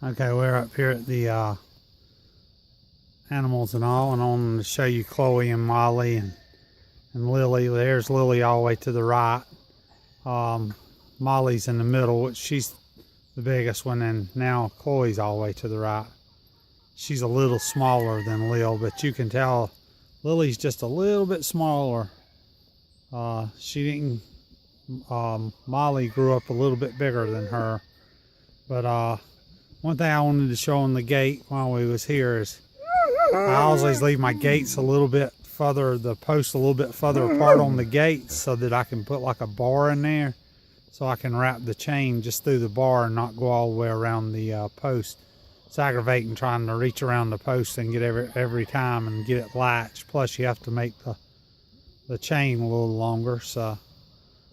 Okay, we're up here at the animals and all, and I wanted to show you Chloe and Molly and Lily. There's Lily all the way to the right. Molly's in the middle, which she's the biggest one, and now Chloe's all the way to the right. She's a little smaller than Lil, but you can tell Lily's just a little bit smaller. Molly grew up a little bit bigger than her. But one thing I wanted to show on the gate while we was here is I always leave my gates a little bit further, the posts a little bit further apart on the gates so that I can put like a bar in there so I can wrap the chain just through the bar and not go all the way around the post. It's aggravating trying to reach around the post and get every time and get it latched. Plus you have to make the chain a little longer. So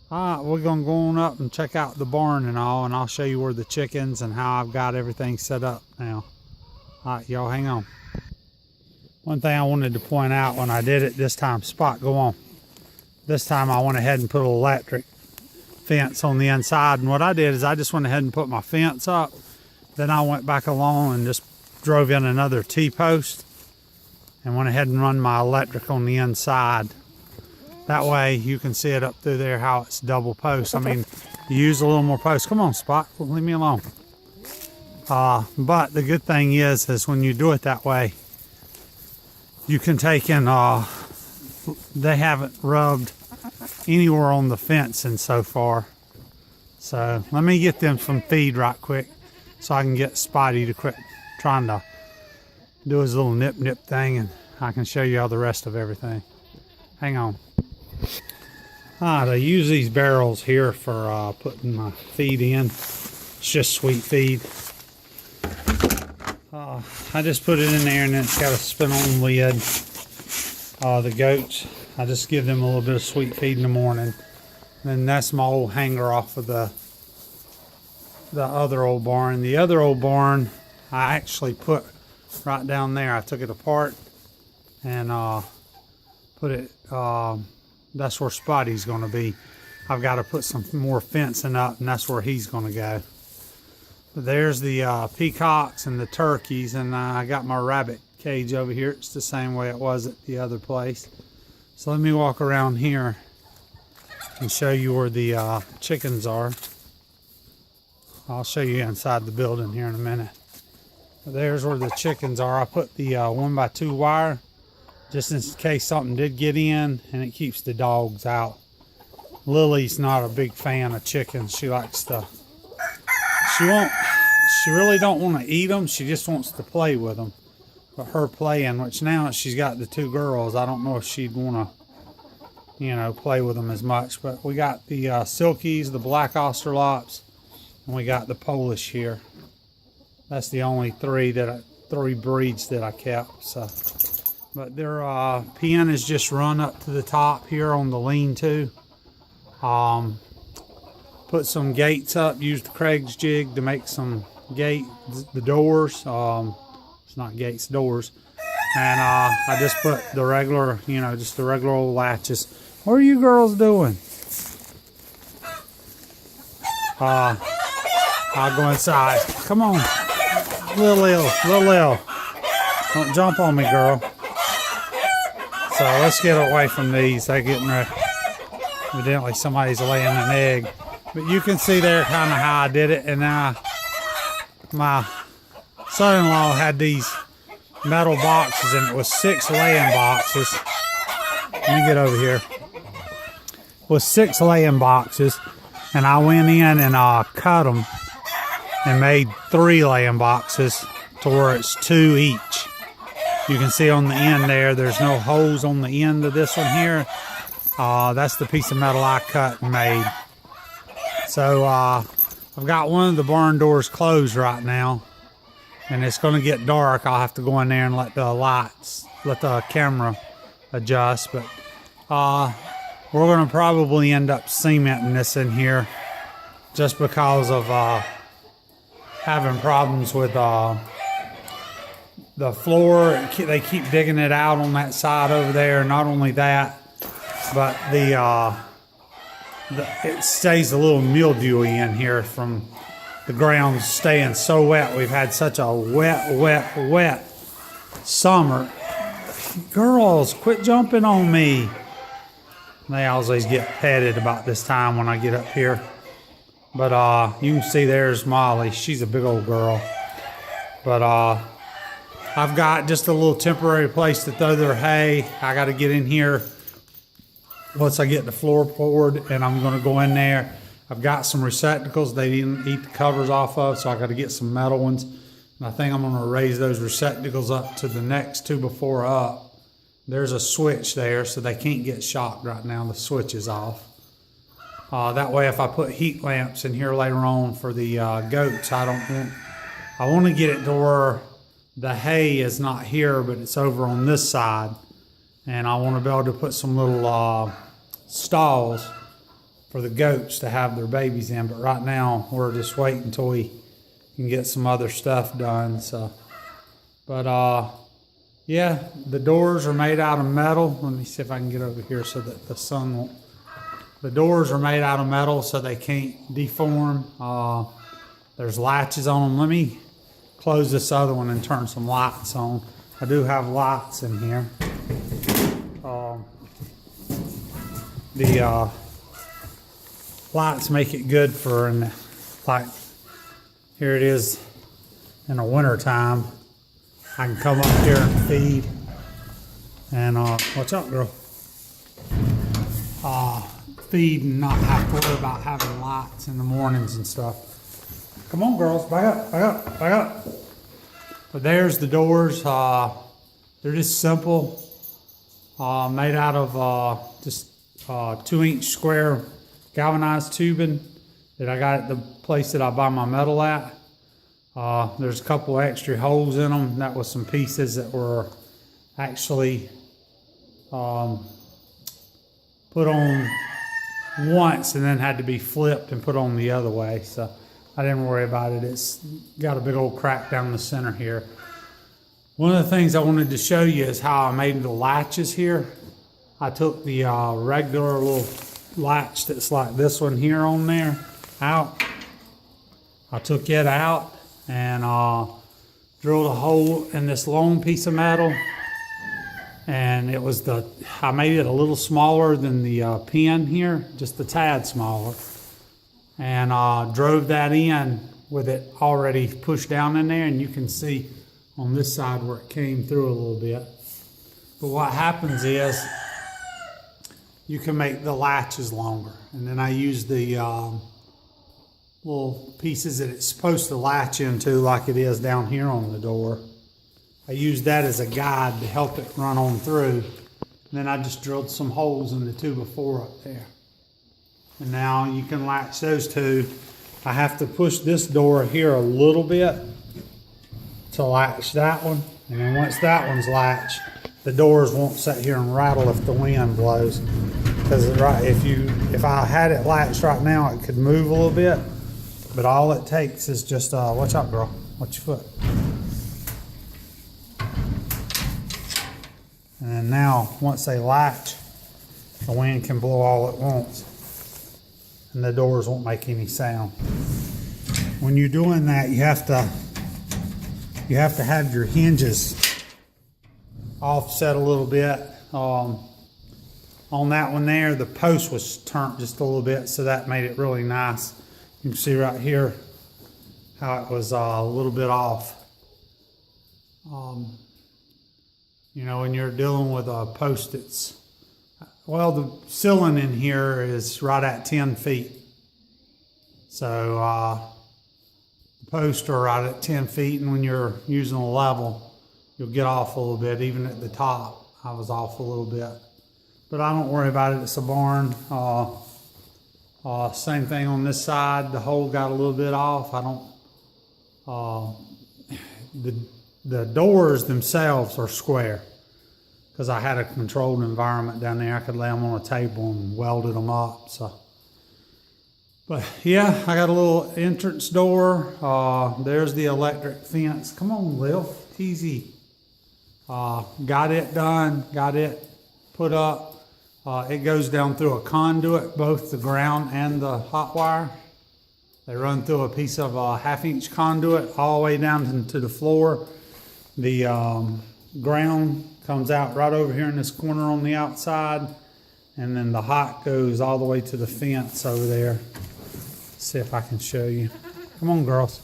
we're gonna go on up and check out the barn and all, and I'll show you where the chickens and how I've got everything set up now. All right, y'all hang on. One thing I wanted to point out when I did it this time, Spot, go on. This time I went ahead and put an electric fence on the inside, and what I did is I just went ahead and put my fence up. Then I went back along and just drove in another T-post and went ahead and run my electric on the inside. That way you can see it up through there how it's double post. I mean, you use a little more post. Come on, Spot, leave me alone. But the good thing is when you do it that way, you can take in, they haven't rubbed anywhere on the fencing so far. So let me get them some feed right quick so I can get Spotty to quit trying to do his little nip thing, and I can show you all the rest of everything. Hang on. I use these barrels here for putting my feed in. It's just sweet feed. I just put it in there and then it's got a spin-on lid. The goats, I just give them a little bit of sweet feed in the morning. And that's my old hanger off of the other old barn. The other old barn, I actually put right down there. I took it apart and put it, that's where Spotty's going to be. I've got to put some more fencing up, and that's where he's going to go. But there's the peacocks and the turkeys, and I got my rabbit cage over here. It's the same way it was at the other place. So let me walk around here and show you where the chickens are. I'll show you inside the building here in a minute. But there's where the chickens are. I put the 1x2 wire just in case something did get in, and it keeps the dogs out. Lily's not a big fan of chickens. She likes to, she really don't want to eat them. She just wants to play with them. But her playing, which now she's got the two girls, I don't know if she'd want to, you know, play with them as much. But we got the Silkies, the Black Australops, and we got the Polish here. That's the only three breeds that I kept. So. But their pen is just run up to the top here on the lean-to. Put some gates up, used Craig's jig to make some the doors. It's not gates, doors. And I just put the regular, you know, just the regular old latches. What are you girls doing? I'll go inside. Come on. Lil. Don't jump on me, girl. So let's get away from these. They're getting ready. Evidently somebody's laying an egg. But you can see there kind of how I did it. And my son-in-law had these metal boxes, and it was 6 laying boxes. Let me get over here. It was 6 laying boxes, and I went in and cut them and made 3 laying boxes to where it's 2 each. You can see on the end there's no holes on the end of this one here. That's the piece of metal I cut and made. So I've got one of the barn doors closed right now, and it's going to get dark. I'll have to go in there and let the camera adjust. But we're going to probably end up cementing this in here just because of having problems with the floor. They keep digging it out on that side over there. Not only that, but it stays a little mildewy in here from the ground's staying so wet. We've had such a wet summer. Girls, quit jumping on me. They always get petted about this time when I get up here. But you can see there's Molly. She's a big old girl. But I've got just a little temporary place to throw their hay. I got to get in here once I get the floor poured, and I'm going to go in there. I've got some receptacles they didn't eat the covers off of, so I got to get some metal ones. And I think I'm going to raise those receptacles up to the next 2x4 up. There's a switch there, so they can't get shocked right now. The switch is off. That way, if I put heat lamps in here later on for the goats, I want to get it to where the hay is not here, but it's over on this side. And I want to be able to put some little stalls for the goats to have their babies in. But right now, we're just waiting until we can get some other stuff done. So, but yeah, the doors are made out of metal. Let me see if I can get over here so that the sun won't. The doors are made out of metal so they can't deform. There's latches on them. Let me close this other one and turn some lights on. I do have lights in here. The lights make it good for, like, here it is in the winter time. I can come up here and feed. And watch out, girl. Feed and not have to worry about having lights in the mornings and stuff. Come on, girls, back up, back up, back up. But there's the doors. They're just simple, made out of just 2-inch square galvanized tubing that I got at the place that I buy my metal at. There's a couple extra holes in them. That was some pieces that were actually put on once and then had to be flipped and put on the other way. So I didn't worry about it. It's got a big old crack down the center here. One of the things I wanted to show you is how I made the latches here. I took the regular little latch that's like this one here on there out. I took it out and drilled a hole in this long piece of metal. And it was I made it a little smaller than the pin here, just a tad smaller. And drove that in with it already pushed down in there. And you can see on this side where it came through a little bit. But what happens is you can make the latches longer. And then I use the little pieces that it's supposed to latch into, like it is down here on the door. I used that as a guide to help it run on through. And then I just drilled some holes in the 2x4 up there. And now you can latch those two. I have to push this door here a little bit to latch that one. And then once that one's latched, the doors won't sit here and rattle if the wind blows. Because if I had it latched right now, it could move a little bit. But all it takes is just, watch out, girl. Watch your foot. And now, once they latch, the wind can blow all it wants. And the doors won't make any sound. When you're doing that, you have to have your hinges offset a little bit. On that one there, the post was turned just a little bit, so that made it really nice. You can see right here how it was a little bit off. You know, when you're dealing with a post, well, the ceiling in here is right at 10 feet. So the posts are right at 10 feet, and when you're using a level, you'll get off a little bit. Even at the top, I was off a little bit. But I don't worry about it. It's a barn. Same thing on this side. The hole got a little bit off. The doors themselves are square because I had a controlled environment down there. I could lay them on a table and welded them up. So, but yeah, I got a little entrance door. There's the electric fence. Come on, Lil, easy. Got it done. Got it put up. It goes down through a conduit, both the ground and the hot wire. They run through a piece of 1/2-inch conduit all the way down into the floor. The ground comes out right over here in this corner on the outside, and then the hot goes all the way to the fence over there. Let's see if I can show you. Come on, girls.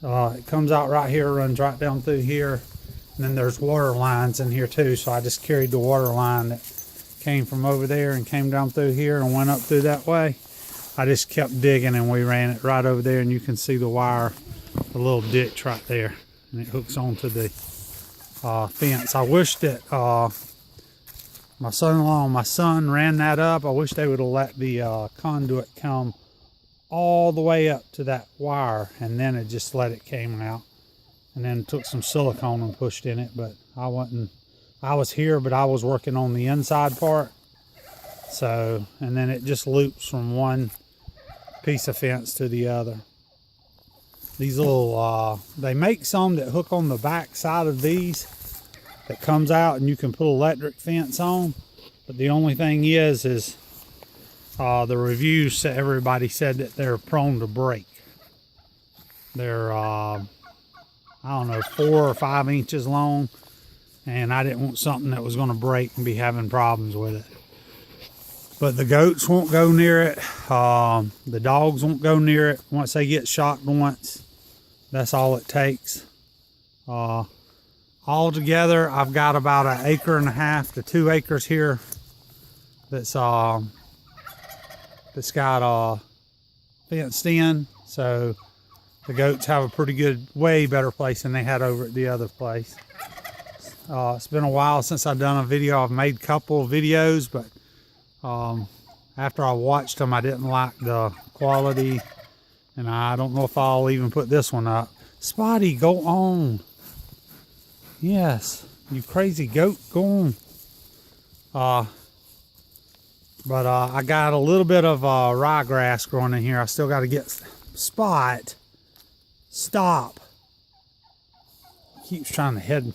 It comes out right here, runs right down through here, and then there's water lines in here too, so I just carried the water line that came from over there and came down through here and went up through that way. I just kept digging and we ran it right over there, and you can see the wire, the little ditch right there, and it hooks onto the fence. I wish that my son-in-law and my son ran that up. I wish they would have let the conduit come all the way up to that wire, and then it just let it came out, and then took some silicone and pushed in it. But I was here, but I was working on the inside part. So, and then it just loops from one piece of fence to the other. These little, they make some that hook on the back side of these that comes out, and you can put electric fence on. But the only thing is the reviews, everybody said that they're prone to break. They're, I don't know, 4 or 5 inches long, and I didn't want something that was going to break and be having problems with it. But the goats won't go near it. The dogs won't go near it. Once they get shocked once, that's all it takes. All together, I've got about 1.5 acres to 2 acres here that's got fenced in. So the goats have a pretty good, way better place than they had over at the other place. It's been a while since I've done a video. I've made a couple of videos, but after I watched them, I didn't like the quality, and I don't know if I'll even put this one up. Spotty, go on. Yes, you crazy goat, go on. But I got a little bit of ryegrass growing in here. I still got to get Spot. Stop. He keeps trying to head.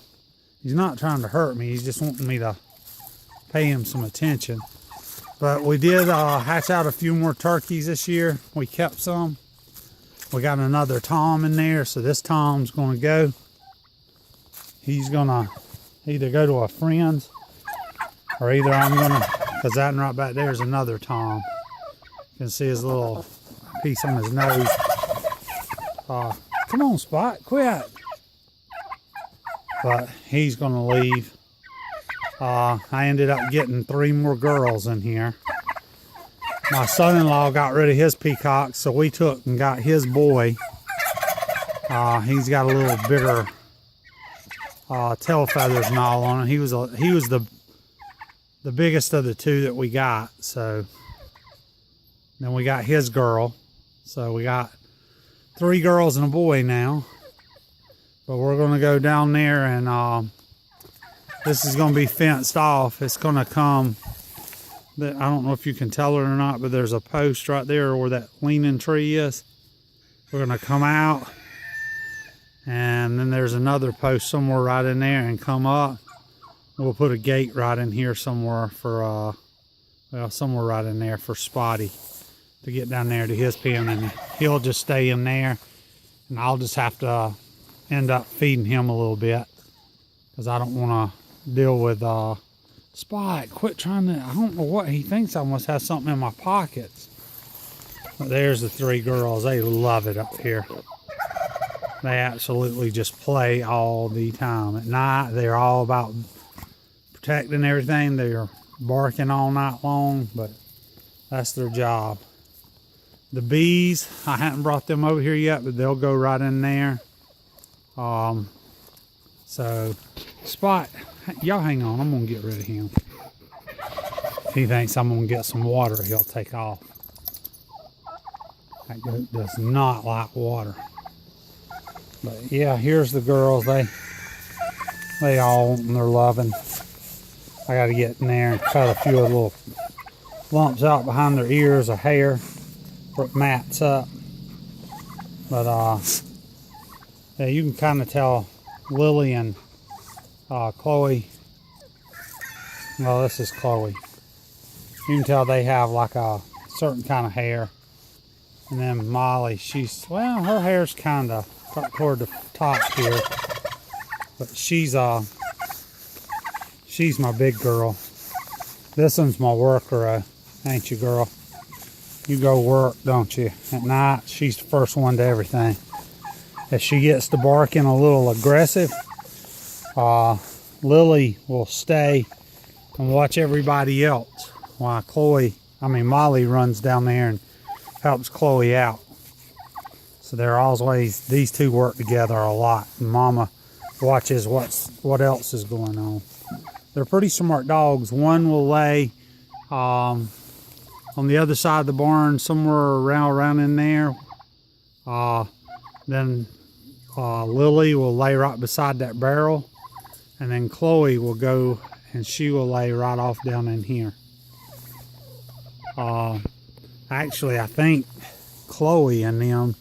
He's not trying to hurt me. He's just wanting me to pay him some attention. But we did hatch out a few more turkeys this year. We kept some. We got another Tom in there, so this Tom's going to go. He's going to either go to a friend's, or either I'm going to, because that one right back there is another Tom. You can see his little piece on his nose. Come on, Spot, quit. But he's going to leave. I ended up getting 3 more girls in here. My son-in-law got rid of his peacocks, so we took and got his boy. He's got a little bigger tail feathers and all on it. He was the biggest of the 2 that we got. So then we got his girl. So we got 3 girls and a boy now. But we're going to go down there, and this is going to be fenced off. It's going to come, I don't know if you can tell it or not, but there's a post right there where that leaning tree is. We're going to come out, and then there's another post somewhere right in there, and come up. We'll put a gate right in here somewhere for, well, somewhere right in there for Spotty to get down there to his pen, and he'll just stay in there, and I'll just have to end up feeding him a little bit, because I don't want to deal with Spot. Quit trying to, I don't know what he thinks. I must have something in my pockets. But there's the 3 girls. They love it up here. They absolutely just play all the time. At night, they're all about protecting everything. They're barking all night long, but that's their job. The bees, I haven't brought them over here yet, but they'll go right in there. So Spot, y'all hang on, I'm gonna get rid of him. If he thinks I'm gonna get some water, he'll take off. That goat does not like water. But yeah, here's the girls. They all want their loving. I gotta get in there and cut a few of the little lumps out behind their ears of hair where it mats up. But yeah, you can kind of tell Lily and Chloe. Well, this is Chloe. You can tell they have like a certain kind of hair, And then Molly, she's, well, her hair's kind of up toward the top here. But she's my big girl. This one's my worker, ain't you, girl? You go work, don't you? At night, she's the first one to everything. If she gets to barking a little aggressive, Lily will stay and watch everybody else while Molly runs down there and helps Chloe out. So they're always, these two work together a lot. And Mama watches what else is going on. They're pretty smart dogs. One will lay on the other side of the barn, somewhere around in there. Then Lily will lay right beside that barrel, and then Chloe will go and she will lay right off down in here. Actually, I think Chloe and them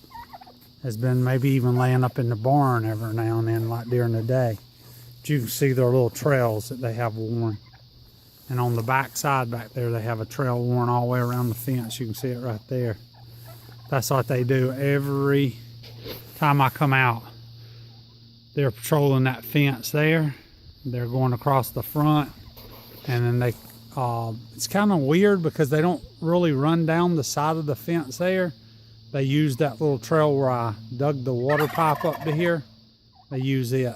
has been maybe even laying up in the barn every now and then, like during the day. But you can see their little trails that they have worn. And on the back side back there, they have a trail worn all the way around the fence. You can see it right there. That's what they do every time I come out. They're patrolling that fence there. They're going across the front. And then they, it's kind of weird because they don't really run down the side of the fence there. They use that little trail where I dug the water pipe up to here. They use it.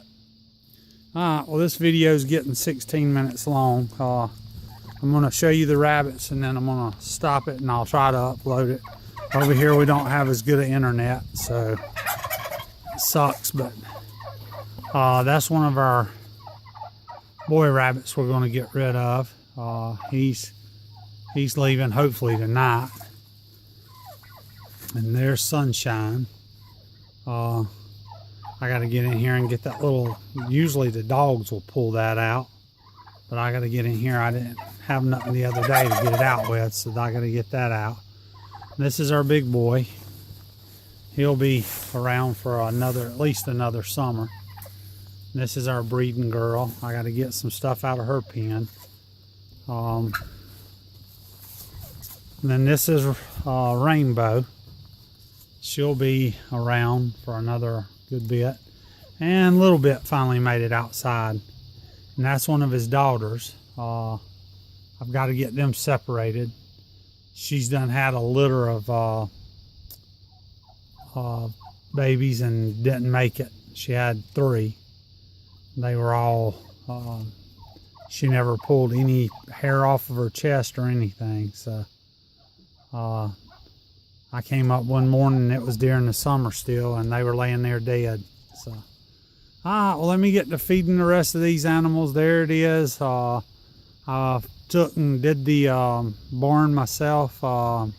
Alright, well, this video is getting 16 minutes long. I'm going to show you the rabbits and then I'm going to stop it and I'll try to upload it. Over here we don't have as good an internet, so it sucks, but that's one of our boy rabbits we're going to get rid of. He's leaving hopefully tonight. And there's Sunshine. I got to get in here and get that little, usually the dogs will pull that out, but I got to get in here. I didn't have nothing the other day to get it out with, so I got to get that out. This is our big boy. He'll be around for at least another summer. This is our breeding girl. I got to get some stuff out of her pen. And then this is Rainbow. She'll be around for another good bit. And Little Bit finally made it outside. And that's one of his daughters. I've got to get them separated. She's done had a litter of babies and didn't make it. She had 3. They were all, she never pulled any hair off of her chest or anything. So I came up one morning and it was during the summer still and they were laying there dead. So, well, let me get to feeding the rest of these animals. There it is. I took and did the barn myself. My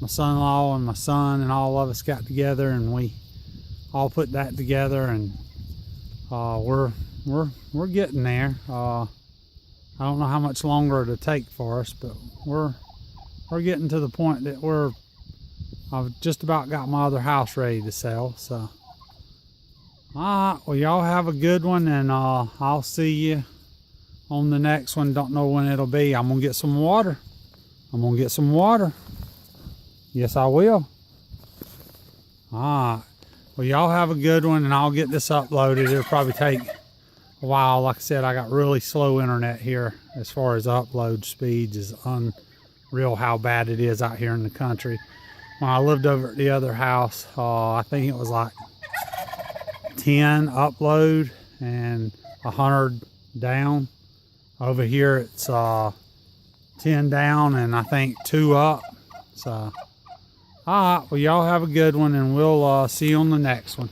son-in-law and my son and all of us got together and we all put that together, and we're getting there. I don't know how much longer it'll take for us, but we're getting to the point that I've just about got my other house ready to sell. So, alright, well, y'all have a good one, and I'll see you on the next one. Don't know when it'll be. I'm gonna get some water. Yes, I will. Alright, well, y'all have a good one, and I'll get this uploaded. It'll probably take a while. Like I said, I got really slow internet here as far as upload speeds. Is unreal how bad it is out here in the country. When I lived over at the other house, I think it was like 10 upload and 100 down. Over here it's 10 down and I think 2 up. So, alright, well, y'all have a good one, and we'll see you on the next one.